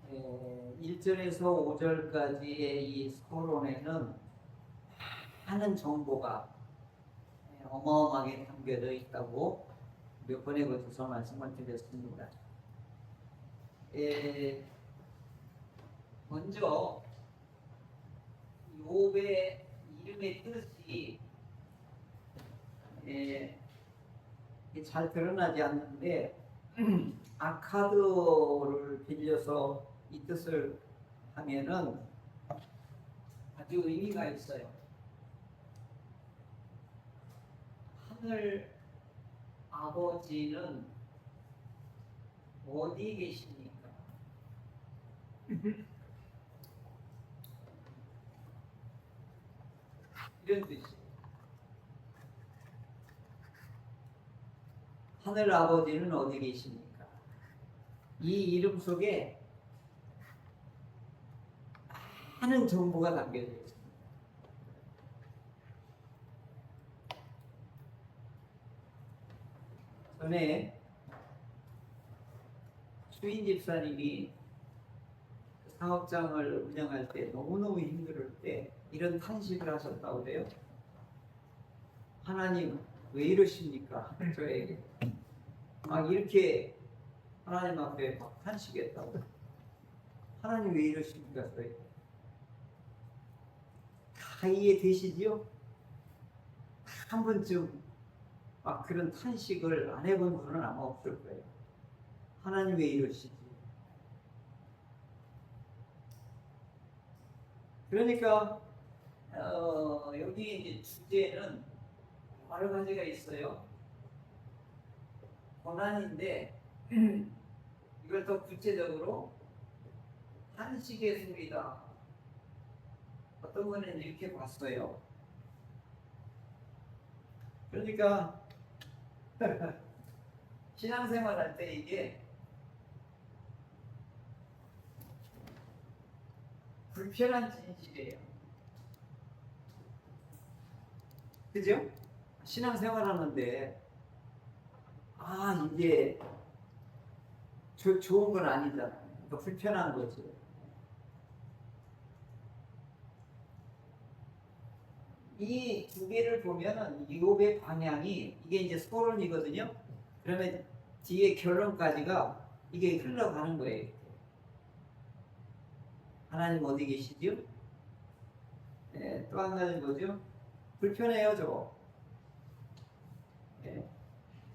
1절에서 5절까지의 이 서론에는 많은 정보가 어마어마하게 담겨져 있다고 몇 번에 걸쳐서 말씀을 드렸습니다. 먼저 욥의 이름의 뜻이 잘 드러나지 않는데 아카드를 빌려서 이 뜻을 하면은 아주 의미가 있어요. 하늘 아버지는 어디 계십니까? 이런 뜻이에요. 하늘 아버지는 어디 계십니까? 이 이름 속에 많은 정보가 담겨져 있습니다. 전에 주인 집사님이 사업장을 운영할 때 너무너무 힘들 때 이런 탄식을 하셨다고 그래요. 하나님 왜 이러십니까? 저에게 막 이렇게 하나님 앞에 막 탄식했다고. 하나님 왜 이러십니까? 저에게 다 이해되시지요? 한 번쯤 막 그런 탄식을 안 해본 분은 아마 없을 거예요. 하나님 왜 이러시지? 그러니까 여기 이제 주제는 여러 가지가 있어요. 고난인데 이걸 더 구체적으로 탄식의 소리다. 어떤 분은 이렇게 봤어요. 그러니까 신앙생활 할 때 이게 불편한 진실이에요. 그죠? 신앙생활 하는데 이게 좋은 건 아니잖아요. 그러니까 불편한 거지. 이 두 개를 보면은 욥의 방향이 이게 이제 서론이거든요. 그러면 뒤에 결론까지가 이게 흘러가는 거예요. 하나님 어디 계시죠? 또 한 가지 뭐죠? 불편해요, 저거.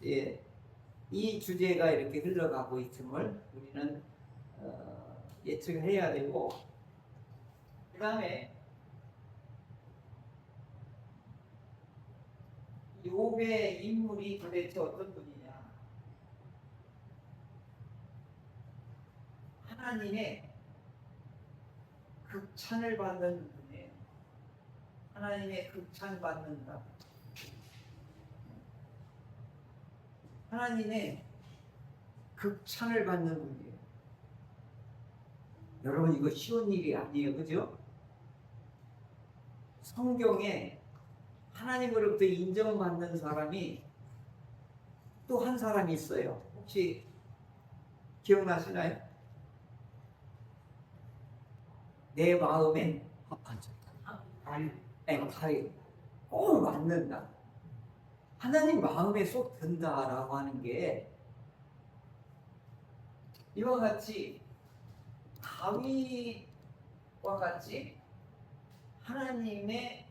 이 주제가 이렇게 흘러가고 있음을 우리는 예측을 해야 되고, 그 다음에 욥의 인물이 도대체 어떤 분이냐? 하나님의 극찬을 받는 분이에요. 하나님의 극찬 받는다. 하나님의 극찬을 받는 분이에요. 여러분 이거 쉬운 일이 아니에요, 그죠? 성경에 하나님으로부터 인정받는 사람이 또 한 사람이 있어요. 혹시 기억나시나요? 내 마음에 합한 자, 꼭 맞는다. 하나님 마음에 쏙 든다라고 하는 게 이와 같이 다윗과 같이 하나님의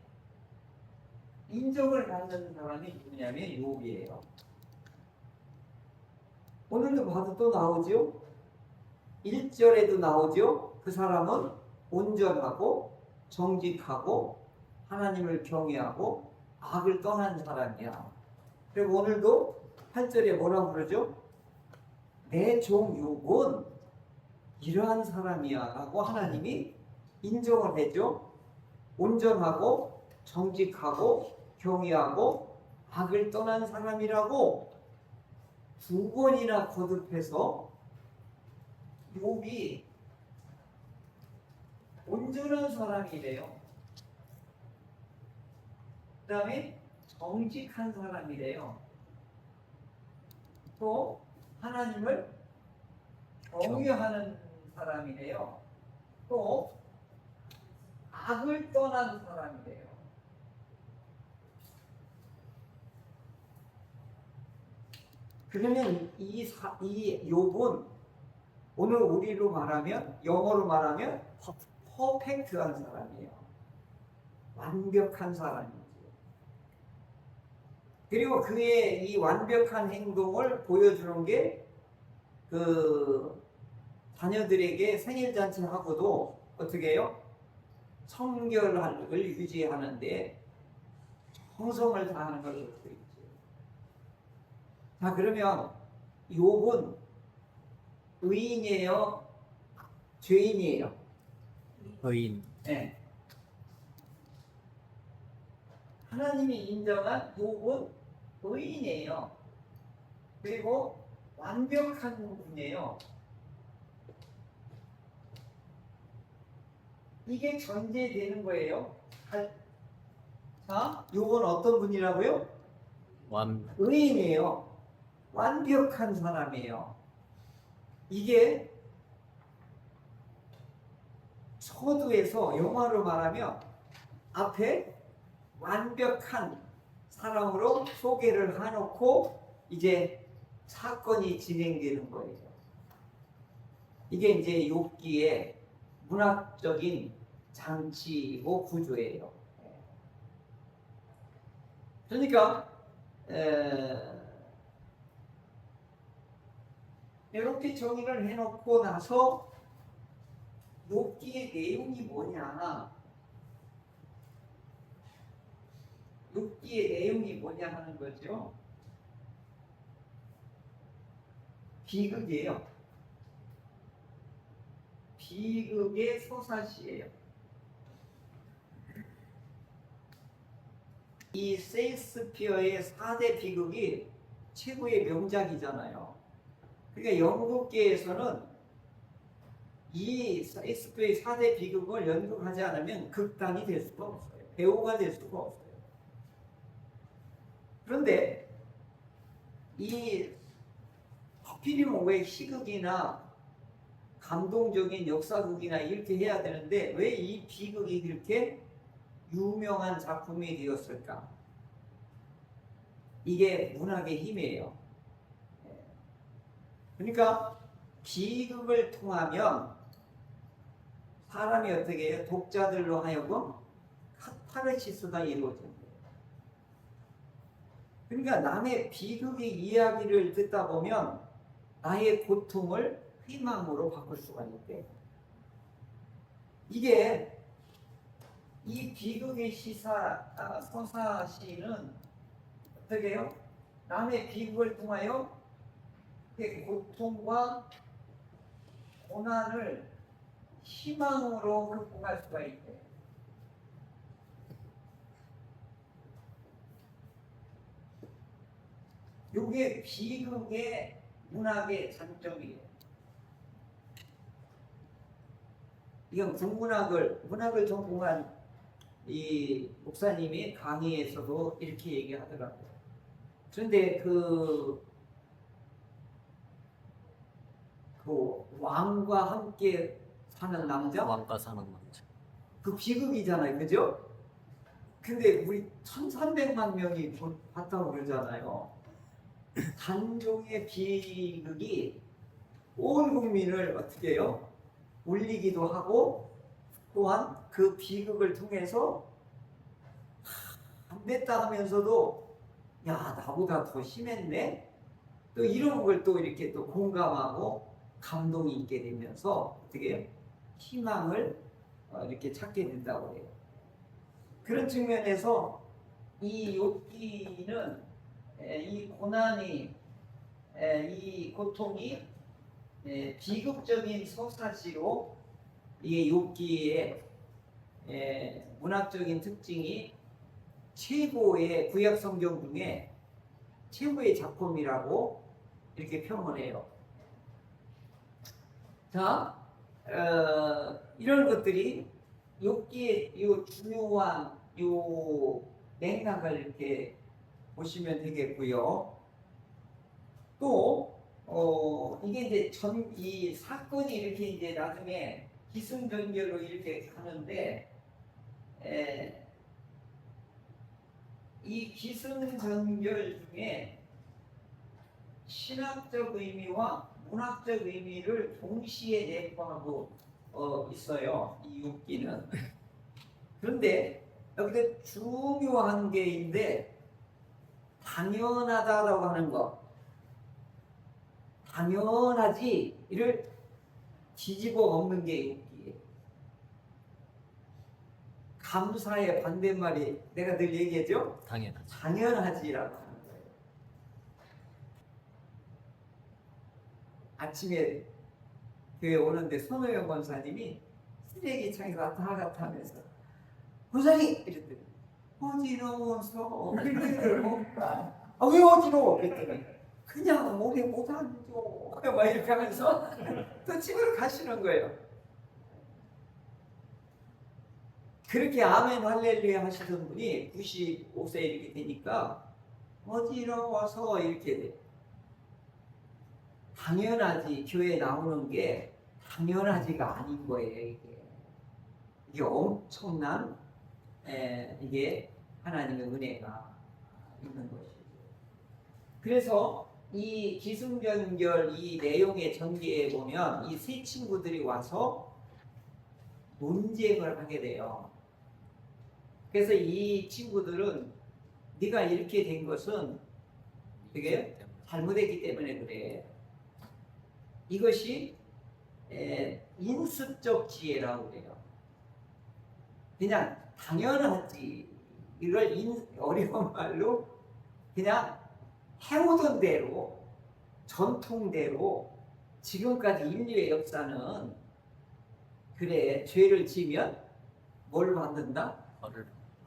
인정을 받는 사람이 누구냐면 욥이에요. 오늘도 봐도 또 나오죠? 1절에도 나오죠? 그 사람은 온전하고 정직하고 하나님을 경외하고 악을 떠난 사람이야. 그리고 오늘도 8절에 뭐라고 그러죠? 내 종 욥은 이러한 사람이야 라고 하나님이 인정을 해줘. 온전하고 정직하고 경외하고 악을 떠난 사람이라고 두 번이나 거듭해서 욥이 온전한 사람이래요. 그 다음에 정직한 사람이래요. 또 하나님을 경외하는 사람이래요. 또 악을 떠난 사람이래요. 그러면 이 욥은 오늘 우리로 말하면, 영어로 말하면 퍼펙트한 사람이에요. 완벽한 사람이죠. 그리고 그의 이 완벽한 행동을 보여주는 게 그 자녀들에게 생일 잔치하고도 어떻게 해요? 성결을 유지하는데 정성을 다하는 것을 볼 수 있죠. 자, 그러면 욥은 의인이에요? 죄인이에요? 의인. 네. 하나님이 인정한 욥은 의인이에요. 그리고 완벽한 분이에요. 이게 전제되는 거예요. 자, 욥은 어떤 분이라고요? 의인이에요. 완벽한 사람이에요. 이게 서두에서 영어로 말하면 앞에 완벽한 사람으로 소개를 해놓고 이제 사건이 진행되는 거예요. 이게 이제 욥기의 문학적인 장치이고 구조예요. 그러니까 이렇게 정의를 해놓고 나서 욥기의 내용이 뭐냐, 욥기의 내용이 뭐냐 하는 거죠. 비극이에요. 비극의 서사시예요. 이 셰익스피어의 4대 비극이 최고의 명작이잖아요. 그러니까 영국계에서는 이 셰익스피어의 4대 비극을 연극하지 않으면 극단이 될 수가 없어요. 배우가 될 수가 없어요. 그런데 이 하필이면 왜 희극이나 감동적인 역사극이나 이렇게 해야 되는데 왜 이 비극이 그렇게 유명한 작품이 되었을까? 이게 문학의 힘이에요. 그러니까 비극을 통하면 사람이 어떻게 해요? 독자들로 하여금 카타르시스가 이루어집니다. 그러니까 남의 비극의 이야기를 듣다 보면 나의 고통을 희망으로 바꿀 수가 있대. 이게 이 비극의 서사시는 어떻게 해요? 남의 비극을 통하여 그 고통과 고난을 희망으로 극복할 수가 있대. 이게 비극의 문학의 장점이에요. 이건 문학을 전공한 이 목사님이 강의에서도 이렇게 얘기하더라고요. 그런데 그 왕과 함께 사는 남자? 왕과 사는 남자. 그 비극이잖아요. 그죠? 근데 우리 1300만 명이 봤다고 그러잖아요. 단종의 비극이 온 국민을 어떻게 해요? 울리기도 하고 또한 그 비극을 통해서 안 됐다 하면서도 야, 나보다 더 심했네? 또 이런 걸 또 이렇게 또 공감하고 감동이 있게 되면서 어떻게 해요? 희망을 이렇게 찾게 된다고 해요. 그런 측면에서 이 욥기는 이 고난이 이 고통이 비극적인 서사시로 이 욥기의 문학적인 특징이 최고의 구약 성경 중에 최고의 작품이라고 이렇게 평언해요. 자, 이런 것들이 욥기의 이 중요한 이 맥락을 이렇게 보시면 되겠고요. 또 이게 이제 이 사건이 이렇게 이제 나중에 기승전결로 이렇게 가는데, 이 기승전결 중에 신학적 의미와 문학적 의미를 동시에 내포하고 있어요. 이 욥기는. 그런데 여기서 중요한 게인데 당연하다라고 하는 거, 당연하지 이를 뒤집어 엎는 게 욥기예요. 감사의 반대말이 내가 늘 얘기했죠. 당연하죠. 당연하지라고 하는 거예요. 아침에 교회 오는데 손호영 권사님이 쓰레기창에서 왔다 갔다 하면서 권사님! 이랬더니 어지러워서 빌리를 못 가. 왜 어지러워? 그랬더니 그냥 오래 못 앉아. 막 이렇게 하면서 또 집으로 가시는 거예요. 그렇게 아멘 할렐루야 하시던 분이 95세 이렇게 되니까 어지러워서 이렇게 돼. 당연하지, 교회에 나오는 게 당연하지가 아닌 거예요. 이게 엄청난 이게 하나님의 은혜가 있는 것이죠. 그래서 이 기승전결 이 내용의 전개에 보면 이 세 친구들이 와서 논쟁을 하게 돼요. 그래서 이 친구들은 네가 이렇게 된 것은 되게 잘못했기 때문에 그래. 이것이 인습적 지혜라고 그래요. 그냥 당연하지. 이걸 어려운 말로 그냥 해오던 대로 전통대로 지금까지 인류의 역사는 그래 죄를 지면 뭘 받는다?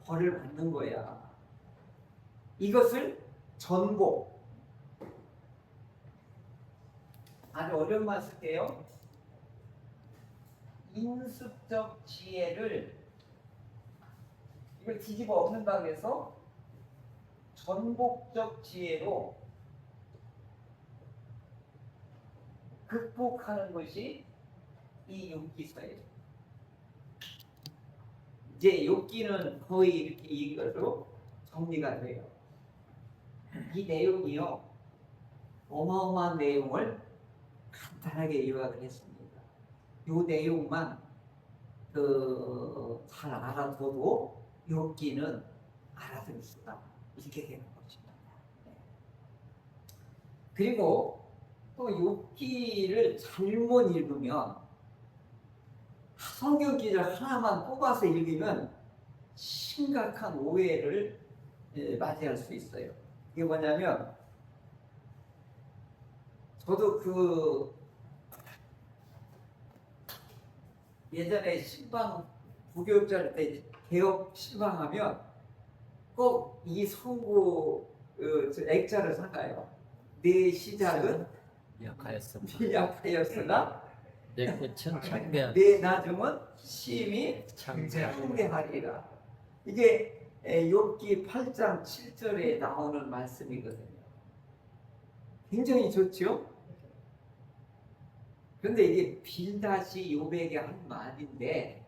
벌을 받는 거야. 이것을 전복. 아주 어려운 말 쓸게요. 인습적 지혜를 이걸 뒤집어 엎는다고 해서 전복적 지혜로 극복하는 것이 이 욥기서예요. 이제 욥기는 거의 이렇게 이것으로 정리가 돼요. 이 내용이요, 어마어마한 내용을 간단하게 요약을 했습니다. 이 내용만 잘 알아둬도 욥기는 알아들 수가 있게 되는 것입니다. 그리고 또 욥기를 잘못 읽으면, 성경 기절 하나만 뽑아서 읽으면 심각한 오해를 맞이할 수 있어요. 이게 뭐냐면, 저도 예전에 신방 부교육자 때 개혁 신방하면 꼭 이 성구 액자를 사가요. 내 시작은 미약하였으나 내 끝은 창대한 내 나중은 심히 창대하리라. 창대하리라. 이게 욥기 8장 7절에 나오는 말씀이거든요. 굉장히 좋죠? 그런데 이게 빌닷이 욥에게 한 말인데,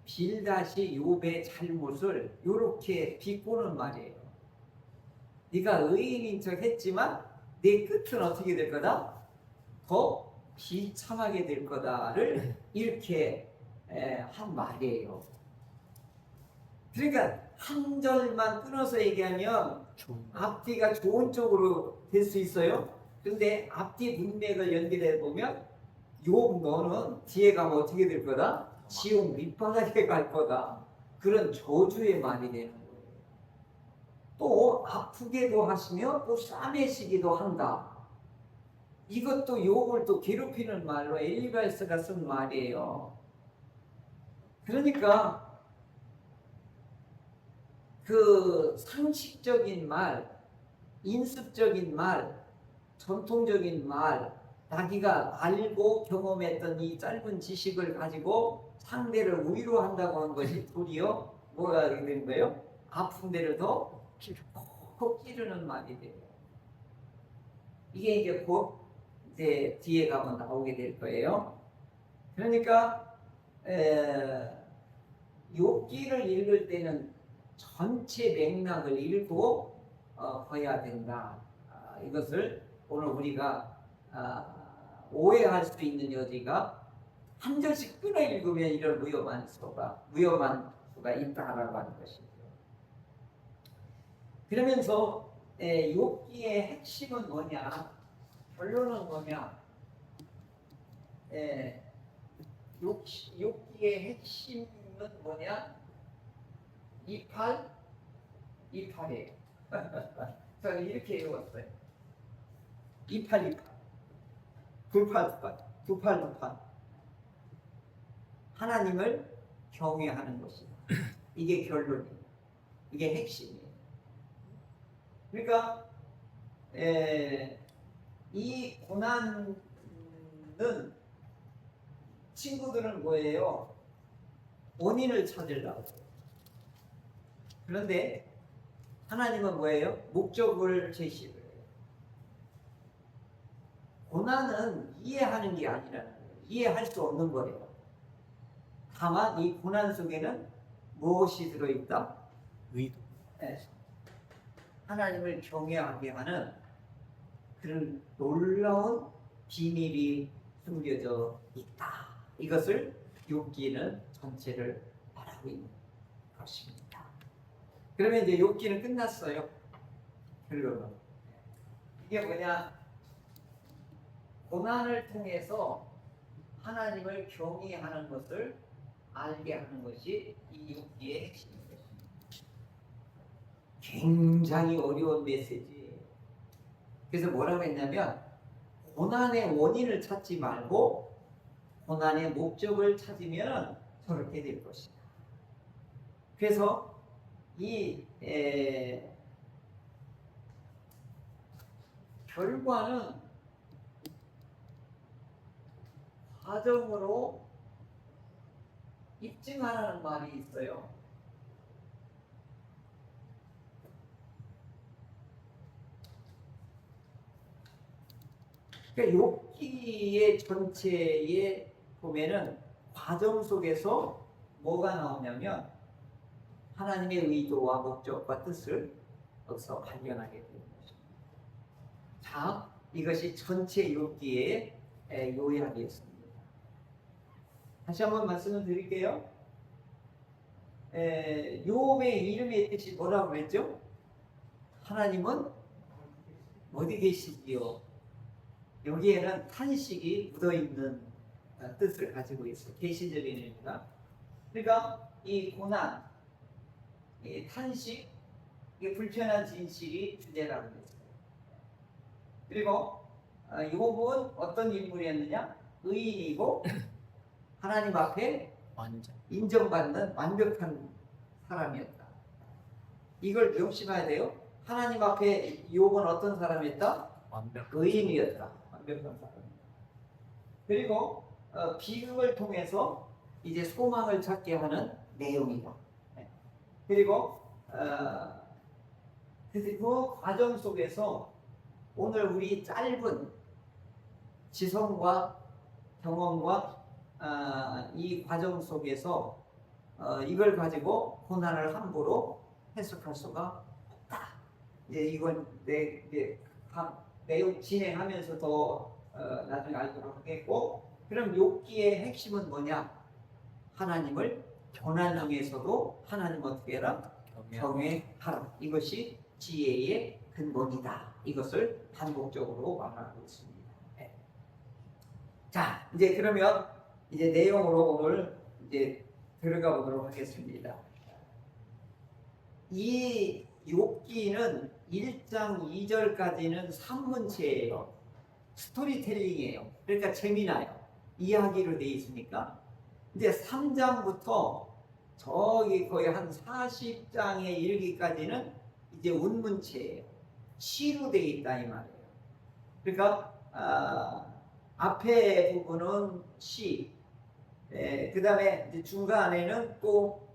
빌닷이 욥의 잘못을 이렇게 비꼬는 말이에요. 네가 의인인 척 했지만 네 끝은 어떻게 될 거다? 더 비참하게 될 거다를 이렇게 한 말이에요. 그러니까 한 절만 끊어서 얘기하면 앞뒤가 좋은 쪽으로 될 수 있어요. 근데 앞뒤 문맥을 연결해 보면 욥 너는 뒤에 가면 어떻게 될 거다? 지옥 밑바닥에 갈 거다. 그런 저주의 말이 되는 거예요. 또 아프게도 하시며 또 싸매시기도 한다. 이것도 욥을 또 괴롭히는 말로 엘리바스가 쓴 말이에요. 그러니까 그 상식적인 말, 인습적인 말, 전통적인 말, 자기가 알고 경험했던 이 짧은 지식을 가지고 상대를 위로한다고 한 것이 도리어 뭐가 되는 거예요? 아픈 데를 더 콕 찌르는 말이 돼요. 이게 이제 곧 이제 뒤에 가면 나오게 될 거예요. 그러니까 욥기를 읽을 때는 전체 맥락을 읽고 봐야 된다. 이것을 오늘 우리가 오해할 수 있는 여지가 한 절씩 끊어 읽으면 이런 위험한 수가 있다라고 하는 것이죠. 그러면서 욥기의 핵심은 뭐냐? 결론은 뭐냐? 욥기의 핵심은 뭐냐? 이팔이에요. 저는 이렇게 읽었어요. 이팔. 두팔. 하나님을 경외하는 것이다. 이게 결론이에요. 이게 핵심이에요. 그러니까 이 고난은 친구들은 뭐예요? 원인을 찾으려고. 그런데 하나님은 뭐예요? 목적을 제시를 해요. 고난은 이해하는 게 아니라는 거예요. 이해할 수 없는 거예요. 다만 이 고난 속에는 무엇이 들어있다? 의도. 하나님을 경외하게 하는 그런 놀라운 비밀이 숨겨져 있다. 이것을 욥기는 전체를 말하고 있는 것입니다. 그러면 이제 욥기는 끝났어요. 결론은 이게 뭐냐? 고난을 통해서 하나님을 경외하는 것을 알게 하는 것이 이 욥기의 핵심입니다. 굉장히 어려운 메시지예요. 그래서 뭐라고 했냐면 고난의 원인을 찾지 말고 고난의 목적을 찾으면 저렇게 될 것이다. 그래서 이 결과는 과정으로 입증하라는 말이 있어요. 그러니까 욥기의 전체에 보면은 과정 속에서 뭐가 나오냐면 하나님의 의도와 목적과 뜻을 여기서 발견하게 되는 것입니다. 자, 이것이 전체 욥기의 요약이었습니다. 다시 한번 말씀을 드릴게요. 욥의 이름의 뜻이 뭐라고 그랬죠? 하나님은 어디 계시지요? 여기에는 탄식이 묻어있는 뜻을 가지고 있어요. 계시적인 의미가. 그러니까 이 고난, 이 탄식, 이게 불편한 진실이 주제라고 했어요. 그리고 욥은 어떤 인물이었느냐? 의인이고 하나님 앞에 인정받는 완벽한 사람이었다. 이걸 명심해야 돼요. 하나님 앞에 욥은 어떤 사람이었다? 의인이었다. 완벽한 사람. 그리고 비극을 통해서 이제 소망을 찾게 하는 내용이다. 그리고 그 과정 속에서 오늘 우리 짧은 지성과 경험과 이 과정 속에서 이걸 가지고 고난을 함부로 해석할 수가 없다. 이제 이건 내용 진행하면서 더 나중에 알도록 하겠고, 그럼 욥기의 핵심은 뭐냐? 하나님을 고난 중에서도 하나님 어떻게 해라? 경외하라. 이것이 지혜의 근본이다. 이것을 반복적으로 말하고 있습니다. 네. 자, 이제 그러면 이제 내용으로 오늘 이제 들어가 보도록 하겠습니다. 이 욥기는 1장 2절까지는 산문체예요. 스토리텔링이에요. 그러니까 재미나요. 이야기로 되어 있으니까. 이제 3장부터 저기 거의 한 40장에 이르기까지는 이제 운문체예요. 시로 되어 있다 이 말이에요. 그러니까 앞에 부분은 시, 그 다음에 이제 중간에는 또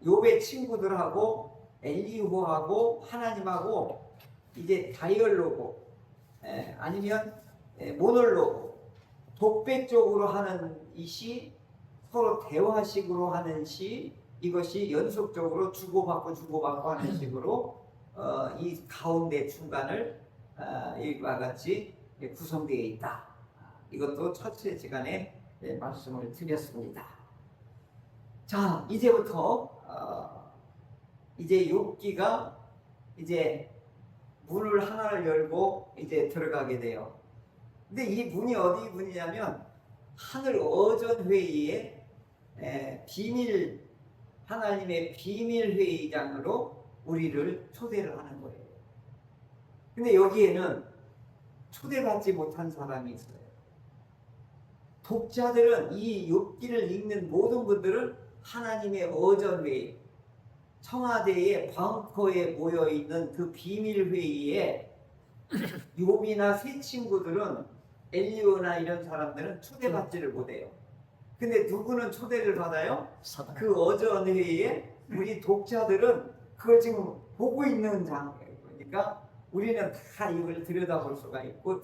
욥의 친구들하고 엘리후하고 하나님하고 이제 다이얼로그, 아니면 모놀로그 독백적으로 하는 이 시, 서로 대화식으로 하는 시, 이것이 연속적으로 주고받고 하는 식으로 이 가운데 중간을 이와 같이 구성되어 있다. 이것도 첫째 시간에 말씀을 드렸습니다. 자, 이제부터 이제 욥기가 이제 문을 하나를 열고 이제 들어가게 돼요. 근데 이 문이 어디 문이냐면 하늘 어전 회의의 비밀, 하나님의 비밀 회의장으로 우리를 초대를 하는 거예요. 근데 여기에는 초대받지 못한 사람이 있어요. 독자들은 이 욥기를 읽는 모든 분들은 하나님의 어전 회의, 청와대의 방커에 모여 있는 그 비밀 회의에 욥이나 세 친구들은 엘리오나 이런 사람들은 초대받지를 못해요. 근데 누구는 초대를 받아요? 사단. 그 어전 회의에 우리 독자들은 그걸 지금 보고 있는 장면이에요. 그러니까 우리는 다 이걸 들여다볼 수가 있고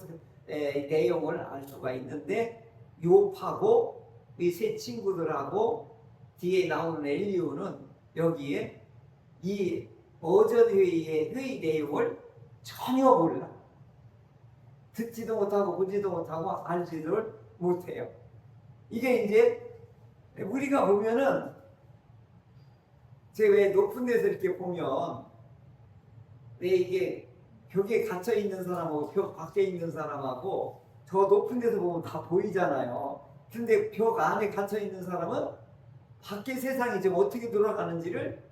내용을 알 수가 있는데 욥하고 이 세 친구들하고 뒤에 나오는 엘리오는 여기에 이 어전 회의의 회의 내용을 전혀 몰라. 듣지도 못하고 보지도 못하고 알지도 못해요. 이게 이제 우리가 보면은 제 왜 높은 데서 이렇게 보면 왜 이게 벽에 갇혀 있는 사람하고 벽 밖에 있는 사람하고 저 높은 데서 보면 다 보이잖아요. 근데 벽 안에 갇혀 있는 사람은 밖에 세상이 지금 어떻게 돌아가는지를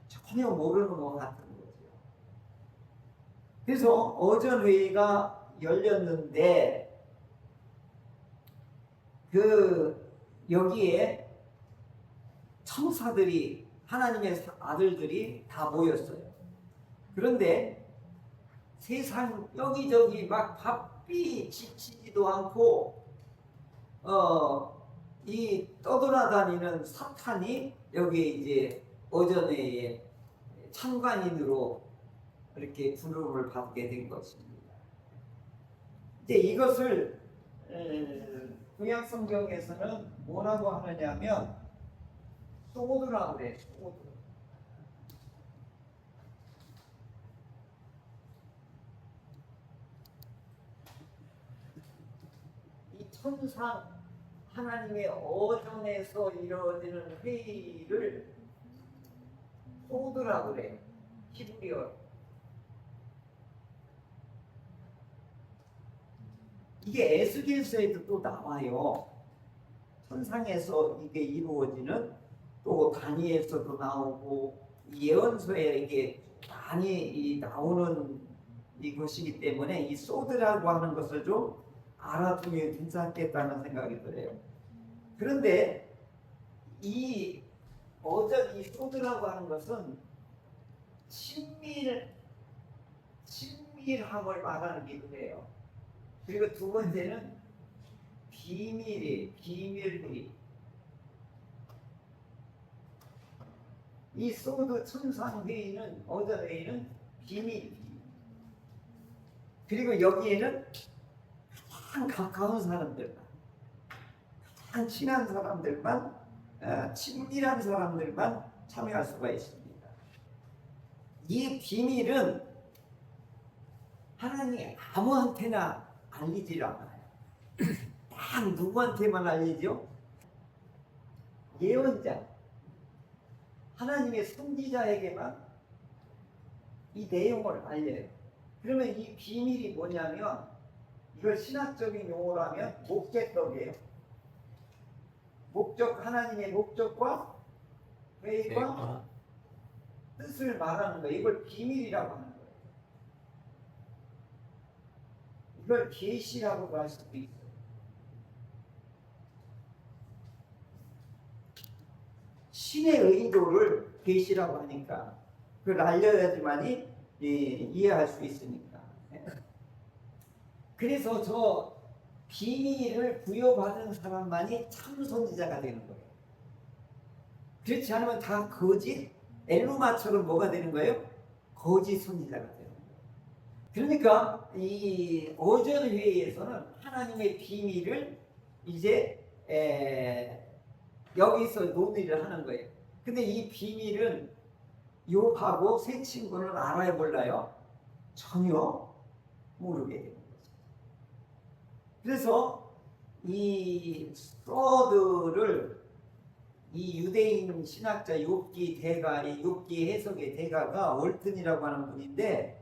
전혀 모르는 것 같은 거죠. 그래서 어전 회의가 열렸는데 그 여기에 천사들이 하나님의 아들들이 다 모였어요. 그런데 세상 여기저기 막 바삐 지치지도 않고 이 떠돌아다니는 사탄이 여기 이제 어전회의 참관인으로 이렇게 부름을 받게 된 것입니다. 이제 이것을 구약 성경에서는 뭐라고 하느냐면 소드라고 그래. 소드. 이 천상 하나님의 어전에서 이루어지는 회의를 소드라고 그래. 히브리어. 이게 에스겔서에도 또 나와요. 천상에서 이게 이루어지는, 또 다니엘서도 나오고 예언서에 이게 많이 나오는 이것이기 때문에 이 소드라고 하는 것을 좀 알아두면 괜찮겠다는 생각이 들어요. 그런데 이 어전 이 소드라고 하는 것은 친밀함을 말하는 기도예요. 그리고 두 번째는 비밀이. 이 소드 천상 회의는 어전 회의는 비밀. 그리고 여기에는 가장 가까운 사람들만, 가장 친한 사람들만, 친밀한 사람들만 참여할 수가 있습니다. 이 비밀은 하나님이 아무한테나 알리질 않아요. 딱 누구한테만 알리죠? 예언자, 하나님의 선지자에게만 이 내용을 알려요. 그러면 이 비밀이 뭐냐면, 이걸 신학적인 용어로 하면 목재떡이에요. 목적, 하나님의 목적과 계획과 뜻을 말하는 거예요. 이걸 비밀이라고 하는 거예요. 이걸 계시라고도 할 수도 있어요. 신의 의도를 계시라고 하니까 그걸 알려야지만이 이해할 수 있으니까. 그래서 저 비밀을 부여받은 사람만이 참 선지자가 되는 거예요. 그렇지 않으면 다 거짓 엘루마처럼 뭐가 되는 거예요? 거짓 선지자가 되는 거예요. 그러니까 이 오전 회의에서는 하나님의 비밀을 이제 여기서 논의를 하는 거예요. 근데 이 비밀은 욥하고 세 친구는 알아요, 몰라요? 전혀 모르게 되는 거죠. 그래서 이 스터드를 이 유대인 신학자 욥기 대가, 이 욥기 해석의 대가가 월튼이라고 하는 분인데,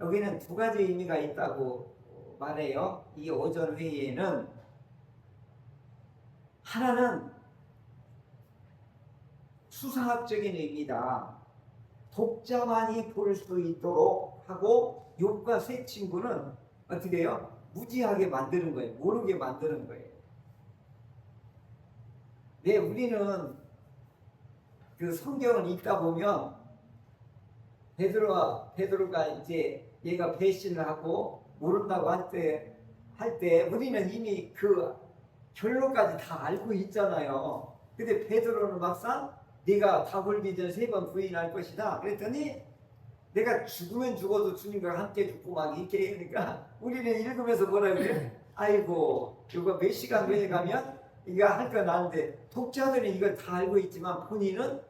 여기는 두 가지 의미가 있다고 말해요. 이 오전 회의에는 하나는 수사학적인 의미다. 독자만이 볼 수 있도록 하고, 욥과 세 친구는 어떻게 해요? 무지하게 만드는 거예요. 모르게 만드는 거예요. 네, 우리는 그 성경을 읽다 보면 베드로가 이제 얘가 배신을 하고 모른다고 할 때 우리는 이미 그 결론까지 다 알고 있잖아요. 근데 베드로는 막상 네가 답을 믿은 3번 부인할 것이다. 그랬더니 내가 죽으면 죽어도 주님과 함께 죽고 막 이렇게 하니까 우리는 읽으면서 뭐라 그래? 아이고 이거 몇 시간 후에 가면 이거 할 건 아는데, 독자들은 이걸 다 알고 있지만 본인은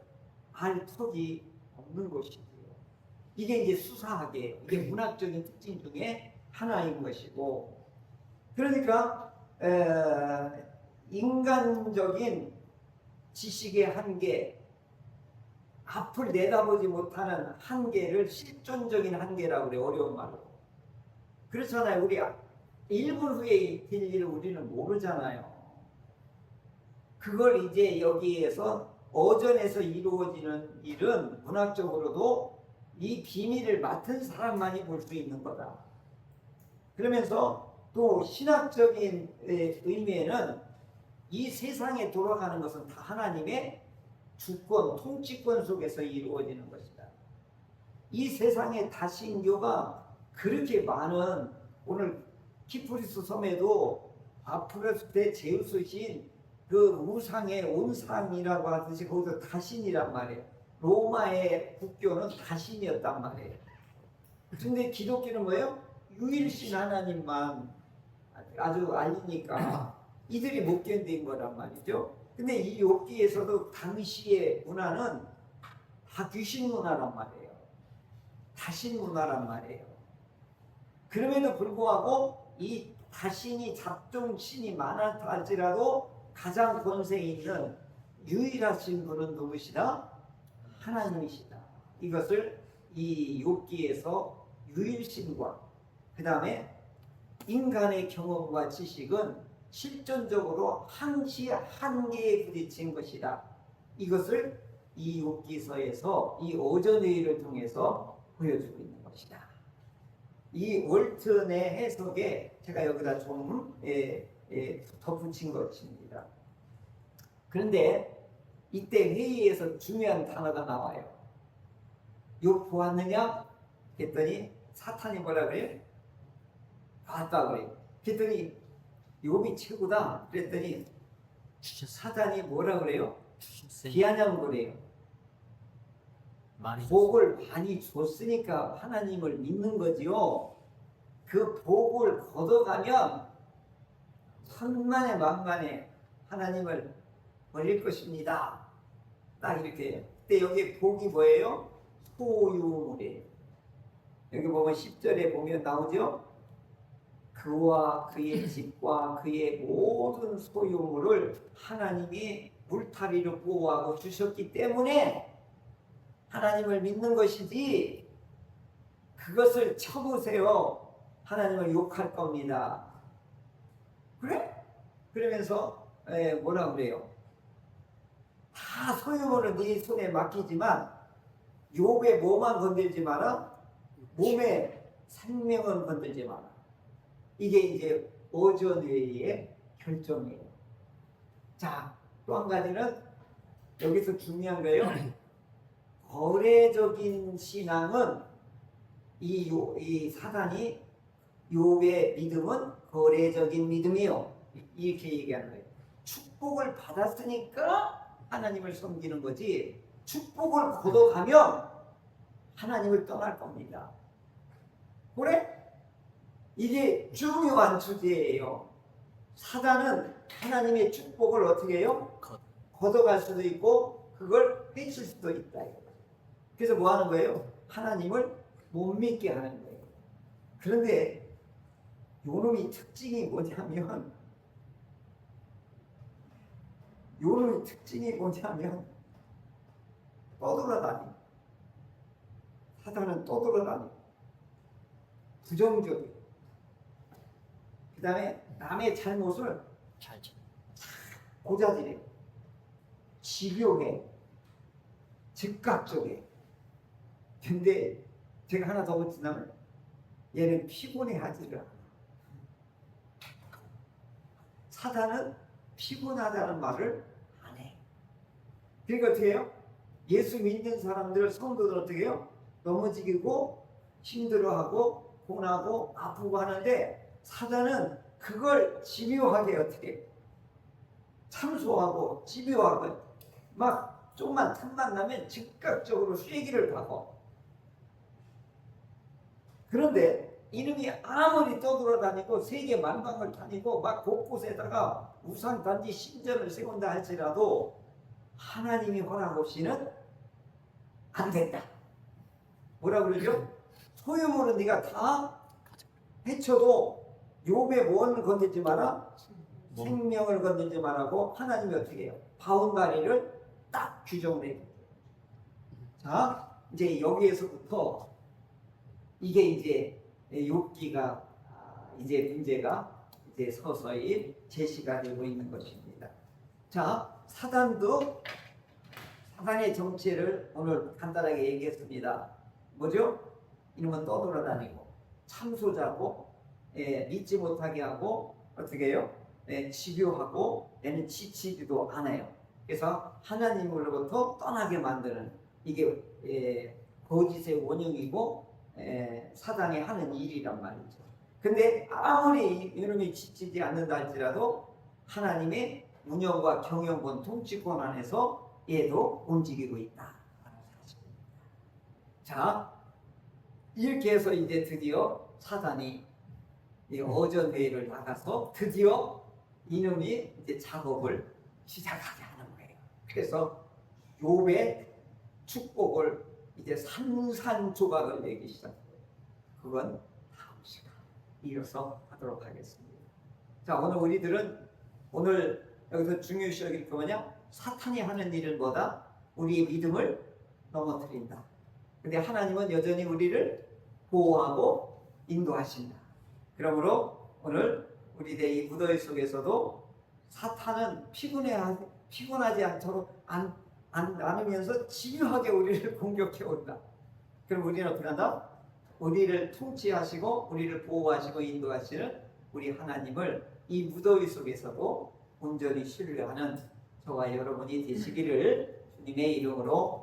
알 턱이 없는 것이지요. 이게 이제 수사하게, 이게 문학적인 특징 중에 하나인 것이고, 그러니까 인간적인 지식의 한계, 앞을 내다보지 못하는 한계를 실존적인 한계라고 그래, 어려운 말로. 그렇잖아요. 우리 1분 후에 될 일을 우리는 모르잖아요. 그걸 이제 여기에서 어전에서 이루어지는 일은 문학적으로도 이 비밀을 맡은 사람만이 볼 수 있는 거다. 그러면서 또 신학적인 의미에는 이 세상에 돌아가는 것은 다 하나님의 주권, 통치권 속에서 이루어지는 것이다. 이 세상의 다신교가 그렇게 많은, 오늘 키프리스 섬에도 아프로스테 제우스 신 그 우상의 온상이라고 하듯이 거기서 다신이란 말이에요. 로마의 국교는 다신이었단 말이에요. 근데 기독교는 뭐예요? 유일신 하나님만 아주 알리니까 이들이 못 견딘 거란 말이죠. 근데 이 욥기에서도 당시의 문화는 다 귀신 문화란 말이에요. 다신 문화란 말이에요. 그럼에도 불구하고 이 다신이 잡종신이 많았다 할지라도 가장 권세 있는 유일하신 분은 누구시다? 하나님이시다. 이것을 이 욥기에서 유일신과 그 다음에 인간의 경험과 지식은 실존적으로 항시 한계에 부딪힌 것이다. 이것을 이 욥기서에서 이 오전회의를 통해서 보여주고 있는 것이다. 이 월튼의 해석에 제가 여기다 좀 덧붙인 것입니다. 그런데 이때 회의에서 중요한 단어가 나와요. 욥 보았느냐? 그랬더니 사탄이 뭐라 그래요? 봤다 그래요. 그랬더니 욥이 최고다. 그랬더니 사탄이 뭐라 그래요? 비아냥 그래요. 복을 많이 줬으니까 하나님을 믿는 거지요. 그 복을 걷어가면 천만에 만만에 하나님을 버릴 것입니다. 딱 이렇게. 근데 여기 복이 뭐예요? 소유물이에요. 여기 보면 10절에 보면 나오죠? 그와 그의 집과 그의 모든 소유물을 하나님이 물타리로 보호하고 주셨기 때문에 하나님을 믿는 것이지, 그것을 쳐보세요. 하나님을 욕할 겁니다. 그래? 그러면서 뭐라 그래요? 다 소유물을 네 손에 맡기지만 욥의 뭐만 건들지 마라? 몸의 생명은 건들지 마라. 이게 이제 오전회의의 결정이에요. 자, 또 한 가지는 여기서 중요한 거예요. 거래적인 신앙은 이 사단이 욥의 믿음은 거래적인 믿음이요. 이렇게 얘기하는 거예요. 축복을 받았으니까 하나님을 섬기는 거지, 축복을 걷어가면 하나님을 떠날 겁니다. 그래? 이게 중요한 주제예요. 사단은 하나님의 축복을 어떻게 해요? 걷어갈 수도 있고 그걸 뺏을 수도 있다. 그래서 뭐 하는 거예요? 하나님을 못 믿게 하는 거예요. 그런데 요놈이 특징이 뭐냐면 떠돌아다니. 사단은 떠돌아다니. 부정적이에요. 그 다음에 남의 잘못을 잘 지. 고자질해. 집요해. 즉각적이해. 근데 제가 하나 더 붙이자면 얘는 피곤해하지를 않아. 사단은 피곤하다는 말을 안 해. 그러니까 어떻게 해요? 예수 믿는 사람들, 성도들 어떻게 해요? 넘어지고 힘들어하고 고나고 아프고 하는데 사단은 그걸 집요하게 어떻게 해요? 참소하고 집요하고 막 조금만 틈만 나면 즉각적으로 쐐기를 박어. 그런데 이놈이 아무리 떠돌아다니고 세계 만방을 다니고 막 곳곳에다가 우상단지 신전을 세운다 할지라도 하나님이 허락 없이는 안 된다. 뭐라 그러죠? 소유물은 네가 다 해쳐도 욥의 뭔 건들지 마라? 생명을 건들지 말라고 하나님이 어떻게 해요? 바운다리를 딱 규정을 해요. 자, 이제 여기에서부터 이게 이제 욥기가 이제 문제가 이제 서서히 제시가 되고 있는 것입니다. 자, 사단의 정체를 오늘 간단하게 얘기했습니다. 뭐죠? 이놈은 떠돌아다니고 참소자고 믿지 못하게 하고 어떻게 해요? 집요하고 얘는 지치지도 않아요. 그래서 하나님으로부터 떠나게 만드는 이게 거짓의 원흉이고 사단이 하는 일이란 말이죠. 근데 아무리 이놈이 지치지 않는다 할지라도 하나님의 운영과 경영권, 통치권 안에서 얘도 움직이고 있다. 자, 이렇게 해서 이제 드디어 사단이 어전회의를 나가서 드디어 이놈이 이제 작업을 시작하게 하는 거예요. 그래서 욥의 축복을 이제 산산조각을 내기 시작해요. 그건 다음 시간 이어서 하도록 하겠습니다. 자, 오늘 우리들은 오늘 여기서 중요시 여길 게 뭐냐? 사탄이 하는 일은 뭐다? 우리의 믿음을 넘어뜨린다. 근데 하나님은 여전히 우리를 보호하고 인도하신다. 그러므로 오늘 우리들의 이 무더위 속에서도 사탄은 피곤하지 않도록 않으면서 집요하게 우리를 공격해 온다. 그럼 우리는 어떻게 한다? 우리를 통치하시고 우리를 보호하시고 인도하시는 우리 하나님을 이 무더위 속에서도 온전히 신뢰하는 저와 여러분이 되시기를 주님의 이름으로